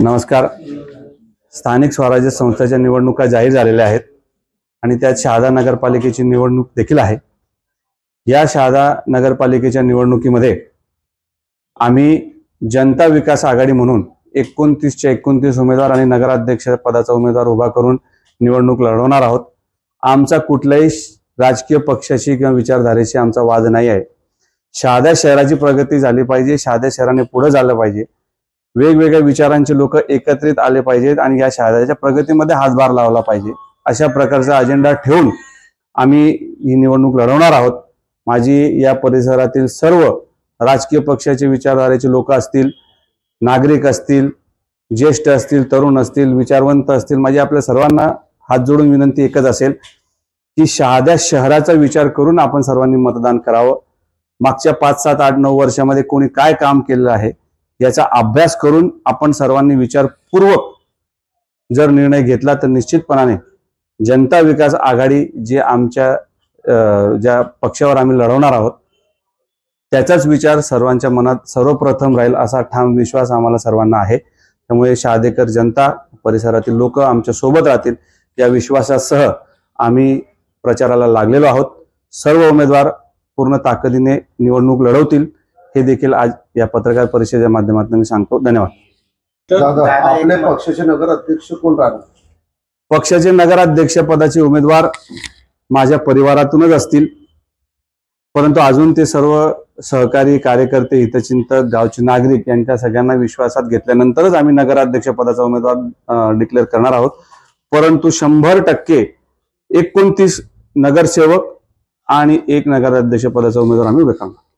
नमस्कार. स्थानिक स्वराज्य संस्थांच्या निवडणुका जाहीर झालेल्या आहेत आणि त्यात शहादा नगरपालिकेची निवडणूक देखील आहे. या शहादा नगरपालिकेच्या निवडणुकीमध्ये आम्ही जनता विकास आघाडी म्हणून 29चे 29 उमेदवार आणि नगराध्यक्ष पदाचा उमेदवार उभा करून निवडणूक लढवणार आहोत. आमचा कुठल्याही राजकीय पक्षाशी किंवा विचारधारेशी आमचा वाद नाही आहे. शहादा शहराची प्रगती झाली पाहिजे, शहादा शहराने पुढे झालं पाहिजे, वेगवेगळ्या विचारांचे लोक एकत्रित आले पाहिजेत आणि या शहराच्या प्रगतीमध्ये हातभार लावला पाहिजे, अशा प्रकारचा अजेंडा ठेवून आम्ही ही निवडणूक लढवणार आहोत. माझी या परिसरातील सर्व राजकीय पक्षाचे विचारधारेचे लोक असतील, नागरिक असतील, ज्येष्ठ असतील, तरुण असतील, विचारवंत असतील, माझी आपल्या सर्वांना हात जोडून विनंती एकच असेल की शहादा शहराचा विचार करून आपण सर्वांनी मतदान करावं. मागच्या 5, 7, 8, 9 वर्षामध्ये कोणी काय काम केलेलं आहे याचा अभ्यास करून आपण सर्वांनी विचारपूर्वक जर निर्णय घेतला तर निश्चितपणाने जनता विकास आघाडी जे आमच्या ज्या पक्षावर आम्ही लढवणार आहोत त्याचाच विचार सर्वांच्या मनात सर्वप्रथम राहील असा ठाम विश्वास आम्हाला सर्वांना आहे. त्यामुळे शहादेकर जनता, परिसरातील लोक आमच्या सोबत राहतील या विश्वासासह आम्ही प्रचाराला लागलेलो आहोत. सर्व उमेदवार पूर्ण ताकदीने निवडणूक लढवतील हे देखील आज या पत्रकार परिषदेच्या माध्यमातून मी सांगतो. धन्यवाद. आपल्या पक्षाचे नगराध्यक्ष कोण राहणार? पक्षाचे नगराध्यक्ष पदाचे उमेदवार माझ्या परिवारातूनच असतील, परंतु अजून ते सर्व सहकारी, कार्यकर्ते, हितचिंतक, गावचे नागरिक यांच्या सगळ्यांना विश्वासात घेतल्यानंतरच आम्ही नगराध्यक्ष पदाचा उमेदवार डिक्लेअर करणार आहोत. परंतु 100% 29 नगरसेवक आणि 1 नगराध्यक्ष पदाचा उमेदवार आम्ही उभे करणार.